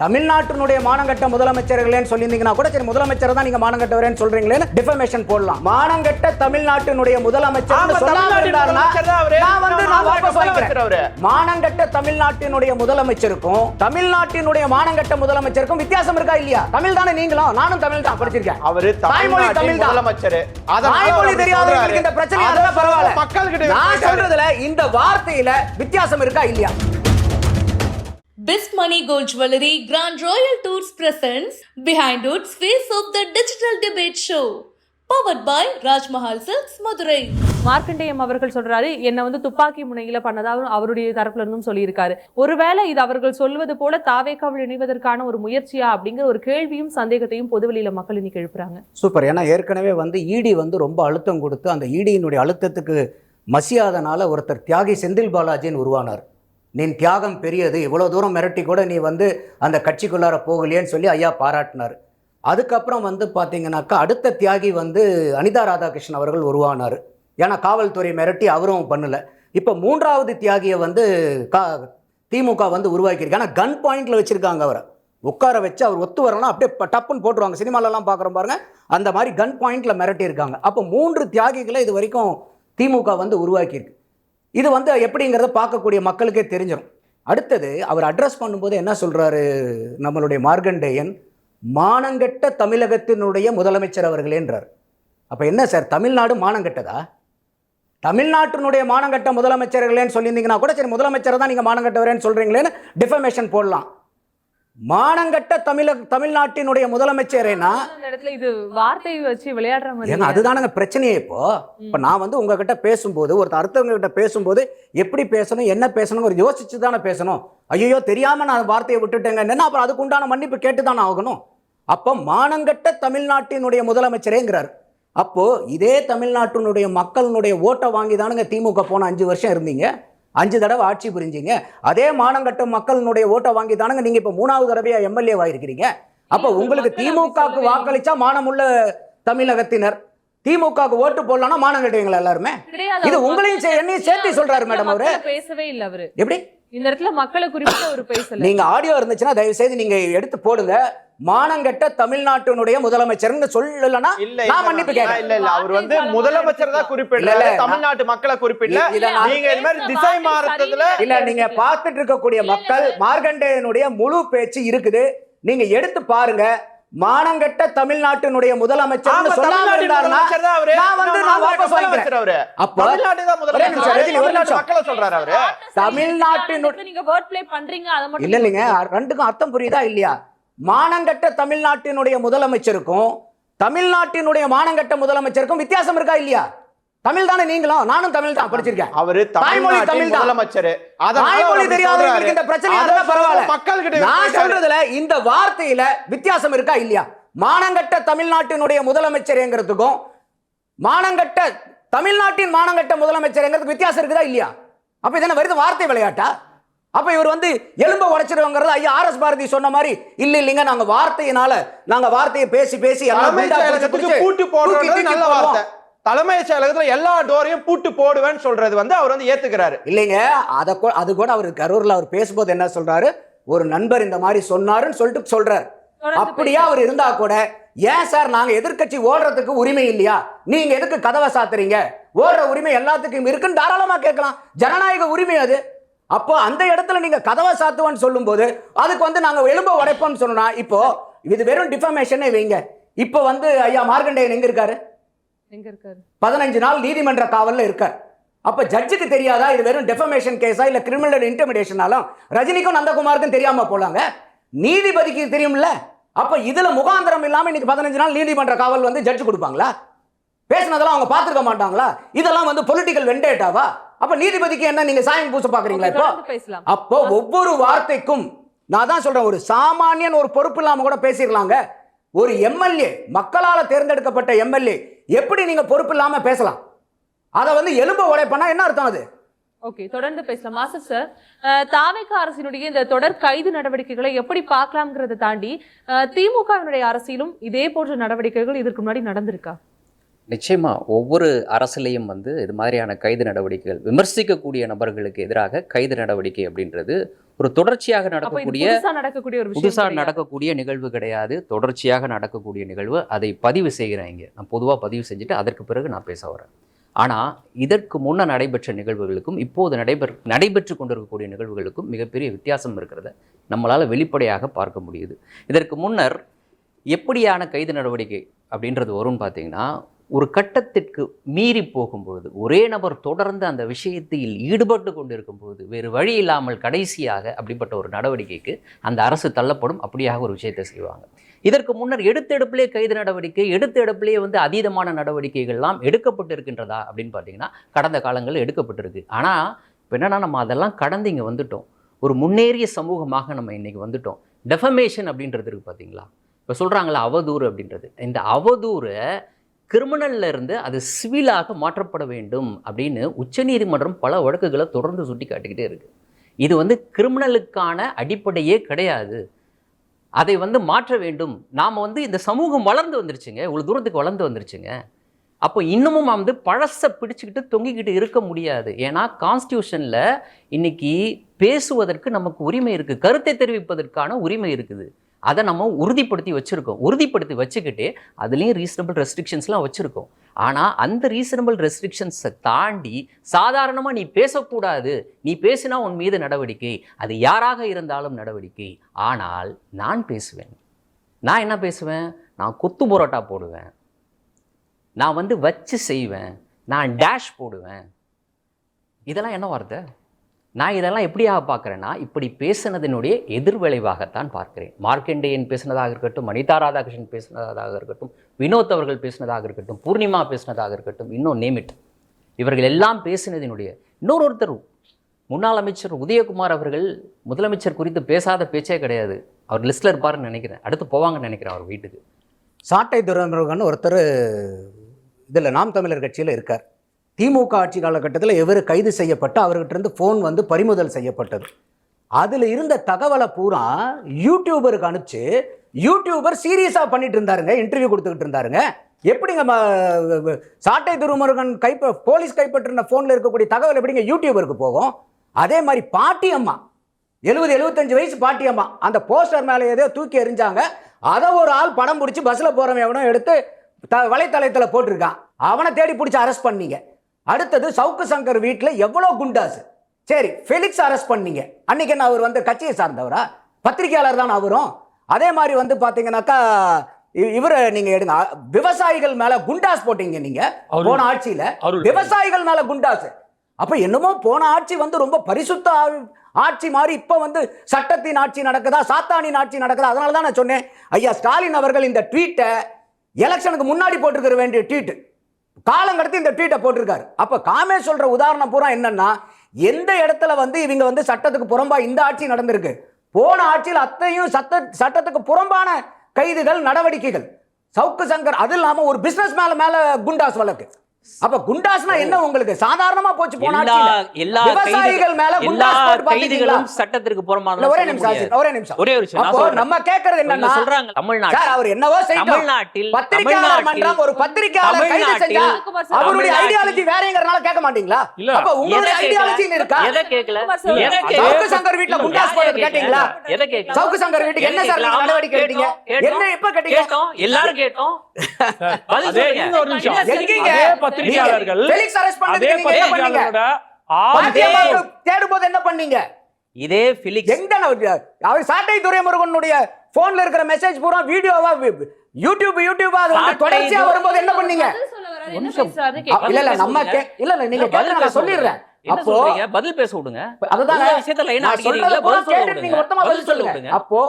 தமிழ்நாட்டினுடைய மானங்கட்ட முதலமைச்சர்களேன்னு சொல்லியிருந்தீங்கன்னா கூட சரி, முதலமைச்சர் தான் நீங்க மானங்கட்டவரேன்னு சொல்றீங்களேன்னு டிஃபமேஷன் போடலாம். மானங்கட்ட தமிழ்நாட்டினுடைய முதலமைச்சர் மானங்கட்ட தமிழ்நாட்டினுடைய முதலமைச்சருக்கும் தமிழ்நாட்டினுடைய மானங்கட்ட முதலமைச்சருக்கும் வித்தியாசம் இருக்கா இல்லையா? தமிழ் தானே நீங்களும், நானும் தமிழ் தான் படிச்சிருக்கேன். அவரு தாய்மொழி தமிழ் முதலமைச்சர், தாய்மொழி தெரியாதவங்களுக்கு இந்த பிரச்சனை அதெல்லாம் பரவாயில்ல. மக்கள்கிட்ட நான் சொல்றதுல இந்த வார்த்தையில வித்தியாசம் இருக்கா இல்லையா? Best Money Gold Jewelry Grand Royal Tours presents Behind Woods Face of the Digital Debate Show, powered by Raj Mahal Silks, Madurai. Markandeyam அவர்கள் சொல்றாரு, என்ன துப்பாக்கி முனையில பண்ணதாக அவருடைய தரப்புல இருந்தும் சொல்லியிருக்காரு. ஒருவேளை இது அவர்கள் சொல்வது போல தாவேக்காவில் இணைவதற்கான ஒரு முயற்சியா அப்படிங்கிற ஒரு கேள்வியும் சந்தேகத்தையும் பொதுவெளியில மக்கள் இன்னைக்கு எழுப்புறாங்க. சூப்பர். ஏன்னா ஏற்கனவே இடி ரொம்ப அழுத்தம் கொடுத்து அந்த ஈடியினுடைய அழுத்தத்துக்கு மசியாதனால ஒருத்தர் தியாகி செந்தில் பாலாஜின்னு உருவானார். நீ தியாகம் பெரியது, இவ்வளோ தூரம் மிரட்டி கூட நீ அந்த கட்சிக்குள்ளார போகலையேன்னு சொல்லி ஐயா பாராட்டினார். அதுக்கப்புறம் பார்த்தீங்கன்னாக்கா அடுத்த தியாகி அனிதா ராதாகிருஷ்ணன் அவர்கள் உருவானார். ஏன்னா காவல்துறை மிரட்டி அவரும் பண்ணலை. இப்போ மூன்றாவது தியாகியை திமுக உருவாக்கியிருக்கு. ஆனால் கன் பாயிண்டில் வச்சுருக்காங்க. அவரை உட்கார வச்சு அவர் ஒத்து வரலாம் அப்படியே டப்புன்னு போட்டுருவாங்க. சினிமாலெலாம் பார்க்குறோம் பாருங்கள், அந்த மாதிரி கன் பாயிண்டில் மிரட்டியிருக்காங்க. அப்போ 3 தியாகிகளை இது வரைக்கும் திமுக உருவாக்கியிருக்கு. இது எப்படிங்கிறத பார்க்கக்கூடிய மக்களுக்கே தெரிஞ்சிடும். அடுத்தது அவர் அட்ரஸ் பண்ணும்போது என்ன சொல்கிறாரு நம்மளுடைய மார்க்கண்டேயன், மானங்கெட்ட தமிழகத்தினுடைய முதலமைச்சர் அவர்களேன்றார். அப்போ என்ன சார், தமிழ்நாடு மானங்கெட்டதா? தமிழ்நாட்டினுடைய மானங்கட்ட முதலமைச்சர்களேன்னு சொல்லியிருந்தீங்கன்னா கூட சரி, முதலமைச்சரை தான் நீங்கள் மானங்கட்டவரேன்னு சொல்கிறீங்களேன்னு டிஃபமேஷன் போடலாம். மானங்கட்ட தமிழ்நாட்டினுடைய முதலமைச்சரேனா இது வார்த்தையை வச்சு விளையாடுற மாதிரி. ஏன்னா அதுதானங்க பிரச்சனையே. இப்போ நான் உங்ககிட்ட பேசும்போது, ஒருத்தர் அடுத்தவங்க கிட்ட பேசும்போது எப்படி பேசணும், என்ன பேசணும் ஒரு யோசிச்சு தானே பேசணும். ஐயோ தெரியாம நான் வார்த்தையை விட்டுட்டேங்க, அப்புறம் அதுக்கு உண்டான மன்னிப்பு கேட்டு தானே ஆகணும். அப்போ மானங்கட்ட தமிழ்நாட்டினுடைய முதலமைச்சரேங்கிறார். அப்போ இதே தமிழ்நாட்டினுடைய மக்களுடைய ஓட்டை வாங்கி தானுங்க திமுக போன 5 வருஷம் இருந்தீங்க, 5 தடவை ஆட்சி புரிஞ்சிங்க. அதே மானங்கட்ட மக்களுடைய ஓட்டை வாங்கி தானுங்க நீங்க இப்ப 3வது தடவையா எம்எல்ஏ ஆயிருக்கிறீங்க. அப்ப உங்களுக்கு திமுகவுக்கு வாக்களிச்சா மானமுள்ள தமிழகத்தினர், திமுகவுக்கு ஓட்டு போடலாம்னா மானம் கட்டுவீங்களா எல்லாருமே? இது உங்களையும் என்னையும் சேர்த்து சொல்றாரு மேடம். அவரு பேசவே இல்லை. அவரு எப்படி இந்த இடத்துல மக்களை குறிப்பிட்ட ஒரு பேசல. நீங்க ஆடியோ இருந்துச்சுன்னா தயவு செய்து நீங்க எடுத்து போடுங்க. மானங்கெட்ட தமிழ்நாட்டினுடைய முதலமைச்சர்னு சொல்லலனா நான் மன்னிப்பு கேட்கிறேன். இல்ல அவர் முதலமைச்சர் தான் குறிப்பிடல, தமிழ்நாட்டு மக்களை குறிப்பிடல. நீங்க இந்த மாதிரி திசை மாற்றத்துல இல்ல, நீங்க பார்த்துட்டு இருக்கக்கூடிய மக்கள் மார்க்கண்டேயனுடைய முழு பேச்சு இருக்குது, நீங்க எடுத்து பாருங்க. மானங்கெட்ட தமிழ்நாட்டினுடைய முதலமைச்சர் சொல்லாம இருந்தாருன்னா நான் வாபஸ் வாங்கிக்கிறேன். அப்ப தமிழ்நாடு தான் முதலமைச்சர் மக்களை சொல்றாரு அவரு. தமிழ்நாட்டினுடைய நீங்க வேர்ட் ப்ளே பண்றீங்க, அத மட்டும் இல்ல இல்லங்க, ரெண்டுக்கும் அர்த்தம் புரியுதா இல்லையா? மானங்கெட்ட தமிழ்நாட்டினுடைய முதலமைச்சருக்கும் தமிழ்நாட்டினுடைய மானங்கெட்ட முதலமைச்சருக்கும் வித்தியாசம் இருக்கா இல்லையா? தமிழ் தானே நீங்களும், நானும் தமிழ் தான் படிச்சிருக்கேன். அவரு தாய்மொழி தமிழ் முதலமைச்சர், தாய்மொழி தெரியாதவங்களுக்கு இந்த பிரச்சனை அதெல்லாம் பரவாயில்ல. மக்கள்கிட்ட நான் சொல்றதுல இந்த வார்த்தையில வித்தியாசம் இருக்கா இல்லையா? மானங்கெட்ட தமிழ்நாட்டினுடைய முதலமைச்சர்ங்கிறதுக்கும் மானங்கெட்ட தமிழ்நாட்டின் மானங்கெட்ட முதலமைச்சர்ங்கிறதுக்கு வித்தியாசம் இருக்குதா இல்லையா? அப்ப இதென்ன வருது வார்த்தை விளையாட்டா? அப்ப இவர் எலும்ப உடைச்சிருவாங்கிறது ஐயா ஆர்.எஸ். பாரதி சொன்ன மாதிரி இல்லைங்க, நாங்க வார்த்தையினால நாங்க வார்த்தையை பேசி பேசி பூட்டு போடுறது நல்ல வார்த்தை. தலைமை செயலகத்துல எல்லா டோரையும் பூட்டு போடுவேன்னு சொல்றது அவர் ஏத்துக்கிறாரு இல்லைங்க. அது கூட அவர் கரூர்ல அவர் பேசும்போது என்ன சொல்றாரு, ஒரு நண்பர் இந்த மாதிரி சொன்னாருன்னு சொல்லிட்டு சொல்றாரு. அப்படியே அவர் இருந்தா கூட ஏன் சார் நாங்க எதிர்க்கட்சி ஓடுறதுக்கு உரிமை இல்லையா, நீங்க எதுக்கு கதவை சாத்துறீங்க, ஓடுற உரிமை எல்லாத்துக்கும் இருக்குன்னு தாராளமா கேட்கலாம், ஜனநாயக உரிமை அது. அப்போ அந்த இடத்துல நீங்க கதவை சாத்துவான்னு சொல்லும் போது அதுக்கு நாங்க எலும்ப உடைப்போம்னு சொன்னா இப்போ இது வெறும் டிஃபமேஷனே வைங்க. இப்போ ஐயா மார்க்கண்டேயன் எங்க இருக்காரு? 15 நாள் நீதிமன்ற காவல்ல இருக்கார். அப்ப ஜட்ஜுக்கு தெரியாதா இது வெறும் டெஃபமேஷன் கேஸா இல்ல கிரிமினல் இன்டிமிடேஷனாலும்? ரஜினிக்கும் நந்தகுமாருக்கும் தெரியாம போலாங்க, நீதிபதிக்கு தெரியும்ல. அப்ப இதுல முகாந்திரம் இல்லாம இன்னைக்கு 15 நாள் நீதிமன்ற காவல் ஜட்ஜ் கொடுப்பாங்களா? பேசினதெல்லாம் அவங்க பார்த்துக்க மாட்டாங்களா? இதெல்லாம் பொலிட்டிக்கல் வெண்டேட்டாவா? அப்ப நீதிபதிக்கு என்ன நீங்க சாயம் பூச பாக்குறீங்களா இப்போ? அப்போ ஒவ்வொரு வார்த்தைக்கும் நான் தான் சொல்றேன், ஒரு சாமானியன் ஒரு பொறுப்பு இல்லாம கூட பேசிடலாங்க. ஒரு எம்எல்ஏ, மக்களால் தேர்ந்தெடுக்கப்பட்ட எம்எல்ஏ எப்படி நீங்க பொறுப்பு இல்லாம பேசலாம்? அதை எலும்ப உடைப்பனா என்ன அர்த்தம் அது? ஓகே, தொடர்ந்து பேசலாம். மாஸ்டர் சார், தாவேக அரசினுடைய இந்த தொடர் கைது நடவடிக்கைகளை எப்படி பார்க்கலாம்ங்கிறத தாண்டி திமுகவினுடைய அரசியலும் இதே போன்ற நடவடிக்கைகள் இதற்கு முன்னாடி நடந்திருக்கா? நிச்சயமா ஒவ்வொரு அரசுலையும் வந்து இது மாதிரியான கைது நடவடிக்கைகள், விமர்சிக்கக்கூடிய நபர்களுக்கு எதிராக கைது நடவடிக்கை அப்படின்றது ஒரு தொடர்ச்சியாக நடக்கக்கூடிய புதுசா நடக்கக்கூடிய நிகழ்வு கிடையாது. தொடர்ச்சியாக நடக்கக்கூடிய நிகழ்வு. அதை பதிவு செய்கிறேன். நான் பொதுவாக பதிவு செஞ்சுட்டு அதற்கு பிறகு நான் பேச வரேன். ஆனால் இதற்கு முன்ன நடைபெற்ற நிகழ்வுகளுக்கும் இப்போது நடைபெற்று கொண்டிருக்கக்கூடிய நிகழ்வுகளுக்கும் மிகப்பெரிய வித்தியாசம் இருக்கிறத நம்மளால் வெளிப்படையாக பார்க்க முடியுது. இதற்கு முன்னர் எப்படியான கைது நடவடிக்கை அப்படின்றது வரும்னு பார்த்தீங்கன்னா, ஒரு கட்டத்திற்கு மீறி போகும்பொழுது, ஒரே நபர் தொடர்ந்து அந்த விஷயத்தில் ஈடுபட்டு கொண்டிருக்கும் பொழுது வேறு வழி இல்லாமல் கடைசியாக அப்படிப்பட்ட ஒரு நடவடிக்கைக்கு அந்த அரசு தள்ளப்படும். அப்படியாக ஒரு விஷயத்தை செய்வாங்க. இதற்கு முன்னர் எடுத்தெடுப்பிலே கைது நடவடிக்கை, எடுத்தெடுப்பிலே வந்து அதீதமான நடவடிக்கைகள்லாம் எடுக்கப்பட்டு இருக்கின்றதா அப்படின்னு பார்த்தீங்கன்னா, கடந்த காலங்களில் எடுக்கப்பட்டிருக்கு. ஆனால் இப்போ என்னன்னா, நம்ம அதெல்லாம் கடந்து இங்கே வந்துட்டோம். ஒரு முன்னேறிய சமூகமாக நம்ம இன்னைக்கு வந்துட்டோம். டெஃபமேஷன் அப்படின்றது இருக்கு பார்த்தீங்களா? இப்போ சொல்கிறாங்களா அவதூறு அப்படின்றது. இந்த அவதூறை கிரிமினல்ல இருந்து அது சிவிலாக மாற்றப்பட வேண்டும் அப்படின்னு உச்சநீதிமன்றம் பல வழக்குகளை தொடர்ந்து சுட்டி காட்டிக்கிட்டே இருக்கு. இது வந்து கிரிமினலுக்கான அடிப்படையே கிடையாது. அதை வந்து மாற்ற வேண்டும். நாம் வந்து இந்த சமூகம் வளர்ந்து வந்துருச்சுங்க, இவ்வளோ தூரத்துக்கு வளர்ந்து வந்துருச்சுங்க. அப்போ இன்னமும் வந்து பழசை பிடிச்சிக்கிட்டு தொங்கிக்கிட்டு இருக்க முடியாது. ஏன்னா கான்ஸ்டியூஷனில் இன்னைக்கு பேசுவதற்கு நமக்கு உரிமை இருக்குது, கருத்தை தெரிவிப்பதற்கான உரிமை இருக்குது. அதை நம்ம உறுதிப்படுத்தி வச்சுருக்கோம். உறுதிப்படுத்தி வச்சுக்கிட்டே அதுலேயும் ரீசனபிள் ரெஸ்ட்ரிக்ஷன்ஸ்லாம் வச்சுருக்கோம். ஆனால் அந்த ரீசனபிள் ரெஸ்ட்ரிக்ஷன்ஸை தாண்டி சாதாரணமாக நீ பேசக்கூடாது, நீ பேசினா உன் மீது நடவடிக்கை, அது யாராக இருந்தாலும் நடவடிக்கை. ஆனால் நான் பேசுவேன். நான் என்ன பேசுவேன்? நான் கொத்து பரோட்டா போடுவேன், நான் வந்து வச்சு செய்வேன், நான் டேஷ் போடுவேன். இதெல்லாம் என்ன வார்த்தை? நான் இதெல்லாம் எப்படியாக பார்க்குறேன்னா, இப்படி பேசுனதினுடைய எதிர்விளைவாகத்தான் பார்க்கிறேன். மார்க்கண்டேயன் பேசினதாக இருக்கட்டும், அனிதா ராதாகிருஷ்ணன் பேசினதாக இருக்கட்டும், வினோத் அவர்கள் பேசினதாக இருக்கட்டும், பூர்ணிமா பேசினதாக இருக்கட்டும், இன்னும் நேமிட், இவர்கள் எல்லாம் பேசினதினுடைய இன்னொருத்தர் முன்னாள் அமைச்சர் உதயகுமார் அவர்கள் முதலமைச்சர் குறித்து பேசாத பேச்சே கிடையாது. அவர் லிஸ்ட்டில் இருப்பாருன்னு நினைக்கிறேன். அடுத்து போவாங்கன்னு நினைக்கிறேன் அவர் வீட்டுக்கு. சாட்டை துரைமுருகன் ஒருத்தர் இதில் நாம் தமிழர் கட்சியில் இருக்கார். திமுக ஆட்சி காலகட்டத்தில் இவர் கைது செய்யப்பட்டு அவர்கிட்ட இருந்து ஃபோன் வந்து பறிமுதல் செய்யப்பட்டது. அதில் இருந்த தகவலை பூரா யூடியூபருக்கு அனுப்பிச்சு யூடியூபர் சீரியஸாக பண்ணிட்டு இருந்தாருங்க, இன்டர்வியூ கொடுத்துக்கிட்டு இருந்தாருங்க. எப்படிங்க சாட்டை துரைமுருகன் போலீஸ் கைப்பற்றின ஃபோனில் இருக்கக்கூடிய தகவல் எப்படிங்க யூடியூபருக்கு போகும்? அதே மாதிரி பாட்டி அம்மா 70-75 வயசு பாட்டி அம்மா அந்த போஸ்டர் மேலே ஏதோ தூக்கி எறிஞ்சாங்க. அதை ஒரு ஆள் படம் பிடிச்சி பஸ்ஸில் போகிறவன் எவனோ எடுத்து வலைத்தளத்தில் போட்டிருக்கான். அவனை தேடி பிடிச்சி அரெஸ்ட் பண்ணீங்க. அடுத்தது சவுக்கு சங்கர் வீட்டில் எவ்வளோ குண்டாசு. சரி, ஃபெலிக்ஸ் அரெஸ்ட் பண்ணீங்க. அன்னைக்கு என்ன அவர் வந்து கட்சியை சார்ந்தவரா? பத்திரிகையாளர் தான் அவரும். அதே மாதிரி வந்து பார்த்தீங்கன்னாக்கா இவரை நீங்க எடுங்க, விவசாயிகள் மேல குண்டாஸ் போட்டீங்க நீங்க போன ஆட்சியில. விவசாயிகள் மேல குண்டாஸ். அப்ப என்னமோ போன ஆட்சி வந்து ரொம்ப பரிசுத்த ஆட்சி மாதிரி இப்ப வந்து சட்டத்தின் ஆட்சி நடக்குதா, சாத்தானின் ஆட்சி நடக்குதா? அதனால தான் நான் சொன்னேன், ஐயா ஸ்டாலின் அவர்கள் இந்த ட்வீட்டை எலெக்ஷனுக்கு முன்னாடி போட்டிருக்க வேண்டிய ட்வீட், காலம் கடத்தி இந்த ட்வீட்டை போட்டிருக்காரு. அப்ப காமே சொல்ற உதாரணம் பூரா என்னன்னா, எந்த இடத்துல வந்து இவங்க வந்து சட்டத்துக்கு புறம்பா இந்த ஆட்சி நடந்திருக்கு, போன ஆட்சியில் அத்தையும் சட்டத்துக்கு புறம்பான கைதுகள் நடவடிக்கைகள். சவுக்கு சங்கர் அது இல்லாம ஒரு பிசினஸ் மேல குண்டாஸ் வழக்கு. அப்ப குண்டாஸ்னா என்ன உங்களுக்கு? சாதாரணமா போச்சு போன ஆட்சியில. விவசாயிகள் மேல குண்டாஸ் போட்டு பாத்தீங்களா? சட்டத்திற்கு புறம்பான. ஒரே நிமிஷம் ஒரே ஒரு அப்போ நம்ம கேக்குறது என்னன்னா, சொல்றாங்க தமிழ்நாடு சார் அவர் என்னவோ செய்யட்டும், தமிழ்நாட்டில் பத்திரிக்கையாளர் மன்றம் ஒரு பத்திரிக்கையாளர் கைது செஞ்சா அவருடைய ஐடியாலஜி வேறங்கறனால கேட்க மாட்டீங்களா? அப்ப உங்களுடைய ஐடியாலஜி இருக்கா? எதை கேக்கல? சவுக்கு சங்கர் வீட்ல குண்டாஸ் போட்டு கேட்டீங்களா? எதை கேக்கல? சவுக்கு சங்கர் வீட்டுக்கு என்ன சார் நடவடிக்கை எடுத்தீங்க? என்ன எப்ப கேட்டீங்க? கேட்டோம், எல்லாரும் கேட்டோம். அதே இன்னொரு ஒரு நிமிஷம், எங்கீங்க பத்திரிகையாளர்கள் ஃபெலிக்ஸ் அரெஸ்ட் பண்ணீங்க, அதே பத்திரிகையாளரோட தேடும்போது என்ன பண்ணீங்க? இதே ஃபெலிக்ஸ் எங்க அவர் சாட்டை துரைமுருகனுடைய போன்ல இருக்கிற மெசேஜ் பூரா வீடியோவா யூடியூபா அது வந்து தொடர்ச்சியா வரும்போது என்ன பண்ணீங்க? இல்ல நம்ம இல்ல நீங்க கேளுங்க, நான் சொல்லிடுறேன். அப்போ பதில் பேச விடுங்க. அதுதான் விஷயத்துல லைன் அடிக்கிறீங்க, பதில் சொல்ல விடுங்க. நீங்க மொத்தமா பதில் சொல்லுங்க. அப்போ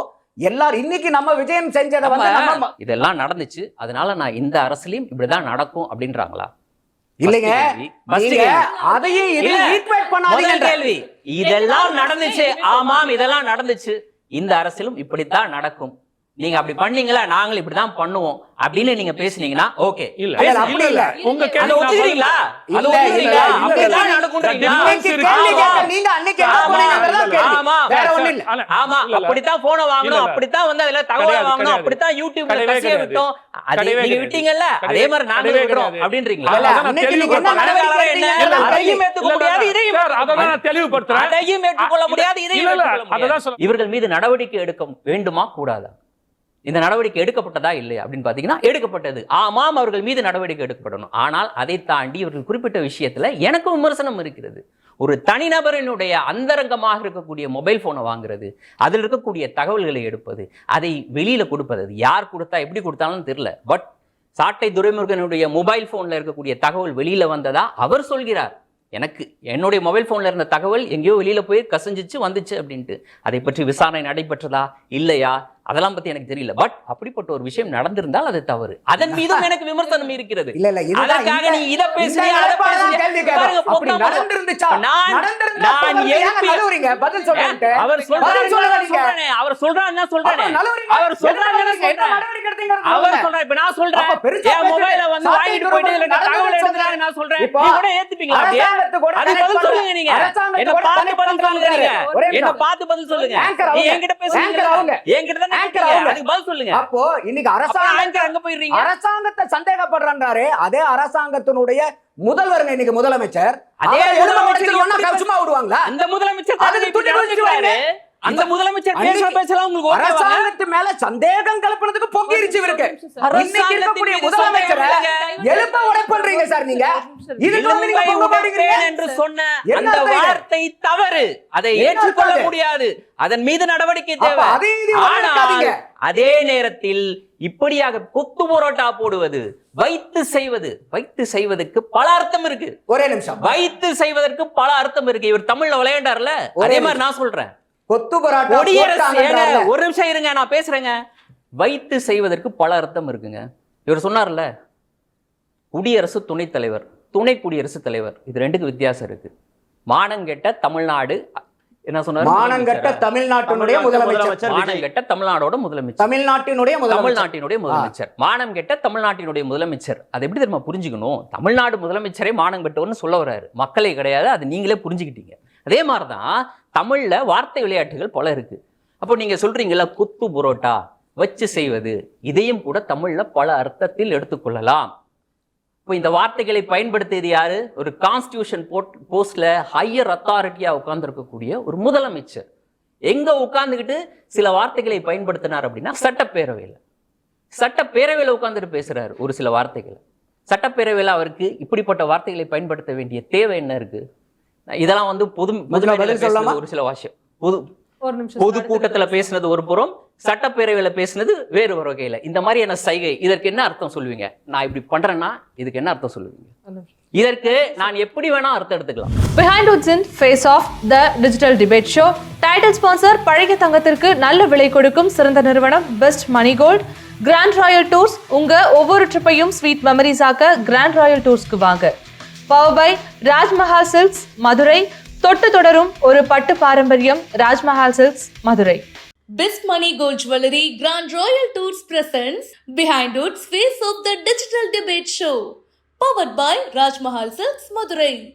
எல்லாரும் இன்னைக்கு நம்ம விஜயம் செஞ்சதை வந்து நம்ம இதெல்லாம் நடந்துச்சு, அதனால நான் இந்த அரசியலையும் இப்படிதான் நடக்கும் அப்படின்றாங்களா? இல்லைங்க, நீங்க அதையும் ஈக்குவேட் பண்ணாதீங்க. கேள்வி, இதெல்லாம் நடந்துச்சு, ஆமாம் இதெல்லாம் நடந்துச்சு, இந்த அரசியலும் இப்படித்தான் நடக்கும். நீங்க அப்படி பண்ணீங்களா, நாங்களும் இப்படிதான் பண்ணுவோம் அப்படின்னு நீங்க பேசுனீங்கன்னா ஓகே. இல்ல இல்ல, அப்படி இல்ல. உங்க அதை கேள்வி ஒத்துக்கிறீங்களா? இல்ல, அதை ஒத்துக்கிறீங்களா? இல்ல, இல்ல, அப்படிதான் இல்ல. நடக்கும்ன்றீங்களா? இன்னைக்கு கேள்வி கேட்க நீங்க அன்னைக்கு என்ன ஆமா, பண்ணீங்கங்கறத கேள்வி. ஆமா. வேற ஒண்ணும் இல்ல. ஆமா, இல்ல, இல்ல. அப்படித்தான் போனை வாங்கணும், இல்ல. அப்படித்தான் வந்து அதுல தகவல் கிடையாது, வாங்கணும், கிடையாது. அப்படித்தான் யூடியூப்ல கிடையவே கசிய கிடையாது. விட்டோம், அதே கிடையவே நீங்க கிடையாது. விட்டீங்கல்ல, அதே மாதிரி நாங்க கிடையவே விடுறோம் கிடையாது. அப்படின்றீங்களா? இல்ல, அதான் நான் அன்னைக்கு நீங்க தெளிவுபடுத்துறேன். என்ன நடவடிக்கை என்ன? எடுத்தீங்கங்கறத அதையும் ஏத்துக்க முடியாது, இதையும் சார், அதை தான் நான் தெளிவுபடுத்துறேன். அதையும் ஏற்றுக்கொள்ள முடியாது, இதையும் இல்ல, இல்ல, ஏற்றுக்கொள்ள அததான் முடியாது. இவர்கள் மீது நடவடிக்கை எடுக்க வேண்டுமா கூடாதா? இந்த நடவடிக்கை எடுக்கப்பட்டதா இல்லையா அப்படின்னு பாத்தீங்கன்னா எடுக்கப்பட்டது. ஆமாம், அவர்கள் மீது நடவடிக்கை எடுக்கப்படணும். ஆனால் அதை தாண்டி இவர்கள் குறிப்பிட்ட விஷயத்துல எனக்கு விமர்சனம் இருக்கிறது. ஒரு தனிநபரினுடைய அந்தரங்கமாக இருக்கக்கூடிய மொபைல் போனை வாங்குறது, அதில் இருக்கக்கூடிய தகவல்களை எடுப்பது, அதை வெளியில கொடுப்பது, அது யார் கொடுத்தா எப்படி கொடுத்தாலும் தெரியல. பட் சாட்டை துரைமுருகனுடைய மொபைல் போன்ல இருக்கக்கூடிய தகவல் வெளியில வந்ததா அவர் சொல்கிறார். எனக்கு என்னுடைய மொபைல் போன்ல இருந்த தகவல் எங்கேயோ வெளியில போய் கசிஞ்சிச்சு வந்துச்சு அப்படின்ட்டு. அதை பற்றி விசாரணை நடைபெற்றதா இல்லையா அதெல்லாம் பத்தி எனக்கு தெரியல. பட் அப்படிப்பட்ட ஒரு விஷயம் நடந்திருந்தால் அது தவறு. அதன் மீதும் எனக்கு விமர்சனம் இருக்கிறது. இல்ல, இல்ல, இதுதான் அதற்காக நீ இத பேசுறியா, இந்த அத இடத்துல பேசுறியா? கேள்வி கேட்கிறோம். பாருங்க, அப்படி மொத்தமா நடந்திருந்துச்சா? நான் நடந்திருந்தா சொல்லுங்க, ஏங்க எழுப்பி- நழுவுறீங்க? பதில் சொல்லுங்க. அவர் பதில் சொல்லுங்க நீங்க. சொல்றானே, அவர் சொல்றாருன்னா சொல்றானே, அப்ப நழுவுறீங்க. அவர் சொல்றாருன்னா என்ன சொல்றேன். நடவடிக்கை எடுத்தீங்கறது அவர் சொல்லுங்க. சொல்றாரு, இப்ப நான் சொல்றேன், அப்ப பெருசா என் மொபைல வந்து சாட்டை வாங்கிட்டு போயிட்டு இதுல துரைமுருகன் தகவல் நடந்தது எடுக்கிறாங்க நான் சொல்றேன். இப்போ நீ கூட ஏத்துப்பீங்களா அப்படியே? அரசாங்கத்து கூட அது connect பதில் சொல்லுங்க நீங்க. அரசாங்கத்து என்ன கூட பார்த்து connect பதில் சொல்லுங்க நீங்க. ஒரே என்ன நிமிஷம். பார்த்து பதில் சொல்லுங்க. Anchor நீ அவங்க. என்கிட்ட பேசுறீங்க. Anchor அவங்க. என்கிட்ட தானே Anchor கேக்குறீங்க. அவங்க. அதுக்கு பதில் சொல்லுங்க. அப்போ இன்னைக்கு அப்புறம் anchor அங்க போயிடுறீங்க. அரசாங்கத்தை சந்தேகப்படுறாரு. அதே அரசாங்கத்தினுடைய முதல்வர் இன்னைக்கு முதலமைச்சர் அதே அவரை முதலமைச்சர் எழுத வச்சு எப்படி- சும்மா விடுவாங்களா? அந்த முதலமைச்சர் அதுக்கு தான் இப்படி துணி வச்சு நடந்துக்கிறாரு. அந்த இப்ப- முதலமைச்சர் பேசுற அன்னைக்கு பேசலாம் உங்களுக்கு ஓகேவா? அரசாங்கத்து மேல சந்தேகம் கலப்புறதுக்கு பொங்கிருச்சு இருக்கு. இன்னைக்கு இருக்கக்கூடிய மீது முதலமைச்சரை சந்தேகம் எழுப்ப உடை பண்றீங்க சார் நீங்க. இதுக்கு வந்து நீங்க இலங்கை பொங்க உடைப்பேன் போடுறீங்க. என்று சொன்ன என்ன அந்த அர்த்தம் இது? வார்த்தை தவறு. அதை என்ன ஏற்றுக்கொள்ள அர்த்தம் இது? முடியாது. அதன் மீது நடவடிக்கை அப்ப தேவை. அதை இது வளர்க்காதீங்க. ஆனால் அதே நேரத்தில் இப்படியாக கொத்து புரோட்டா போடுவது, வைத்து செய்வதற்கு பல அர்த்தம் இருக்கு. ஒரே நிமிஷம். வைத்து செய்வதற்கு பல அர்த்தம் இருக்கு. இவர் தமிழ்ல விளையாண்டார்ல, அதே மாதிரி நான் சொல்றேன். கொத்து பரோட்டா கொடியரசு போட்டாங்கன்றாருல. ஒரு நிமிஷம் இருங்க, நான் பேசுறேங்க. வைத்து செய்வதற்கு பல அர்த்தம் இருக்குங்க. இவர் சொன்னார்ல, குடியரசு துணைத் தலைவர், துணை குடியரசுத் தலைவர், இது ரெண்டுக்கு வித்தியாசம் இருக்கு. மானங்கெட்ட தமிழ்நாடு என்ன சொன்னாரு? மானங்கட்ட தமிழ்நாட்டினுடைய முதலமைச்சர். மானங்கெட்ட தமிழ்நாடோட முதலமைச்சர், தமிழ்நாட்டினுடைய முதலமைச்சர். தமிழ்நாட்டினுடைய முதலமைச்சர், மானம் கெட்ட தமிழ்நாட்டினுடைய முதலமைச்சர். அது எப்படி தெரியுமா புரிஞ்சுக்கணும்? தமிழ்நாடு முதலமைச்சரே மானம் கெட்டவர்னு சொல்ல வர்றாரு, மக்களே கிடையாது. அது நீங்களே புரிஞ்சுக்கிட்டீங்க. அதே மாதிரிதான் தமிழ்ல வார்த்தை விளையாட்டுகள் பல இருக்கு. அப்போ நீங்க சொல்றீங்கல்ல குத்து புரோட்டா வச்சு செய்வது, இதையும் கூட தமிழ்ல பல அர்த்தத்தில் எடுத்துக்கொள்ளலாம். இப்போ இந்த வார்த்தைகளை பயன்படுத்தியது யாரு? ஒரு கான்ஸ்டிடியூஷன் போஸ்ட்ல ஹையர் அத்தாரிட்டியா உட்கார்ந்து இருக்கக்கூடிய ஒரு முதலமைச்சர். எங்க உட்கார்ந்துக்கிட்டு சில வார்த்தைகளை பயன்படுத்தினார் அப்படின்னா சட்டப்பேரவையில உட்கார்ந்துட்டு பேசுறாரு ஒரு சில வார்த்தைகளை. சட்டப்பேரவையில அவருக்கு இப்படிப்பட்ட வார்த்தைகளை பயன்படுத்த வேண்டிய தேவை என்ன இருக்கு? இதெல்லாம் வந்து பதில் சொல்லாமா? ஒரு சில வாஷம் ஒரு நிமிஷம் பொது கூட்டத்துல பேசினது ஒரு புறம், சட்டப்பேரவையில பேசினது வேறு ஒரு வகையில. இந்த மாதிரியான சைகை, இதற்கு என்ன அர்த்தம் சொல்லுவீங்க? நான் இப்படி பண்றேன்னா இதுக்கு என்ன அர்த்தம் சொல்லுவீங்க? இதற்கு நான் எப்படி வேணா அர்த்தம் எடுத்துக்கலாம். Behind Woods in Face Off the Digital Debate Show. Title sponsor பழைய தங்கத்திற்கு நல்ல விலை கொடுக்கும் சிறந்த நிறுவனம் Best Money Gold. Grand Royal Tours, உங்க ஒவ்வொரு ட்ரிப்பையும் ஸ்வீட் மெமரிஸ் ஆக்க கிராண்ட் ராயல் டூர்ஸ்க்கு வாங்க. Power by Rajmahal Silks Madurai. தொட்டு தொடரும் ஒரு பட்டு பாரம்பரியம், Rajmahal Silks Madurai. Best Money Gold Jewelry Grand Royal Tours presents Behind Woods Face of the Digital Debate Show. Powered by Rajmahal Silks Madurai.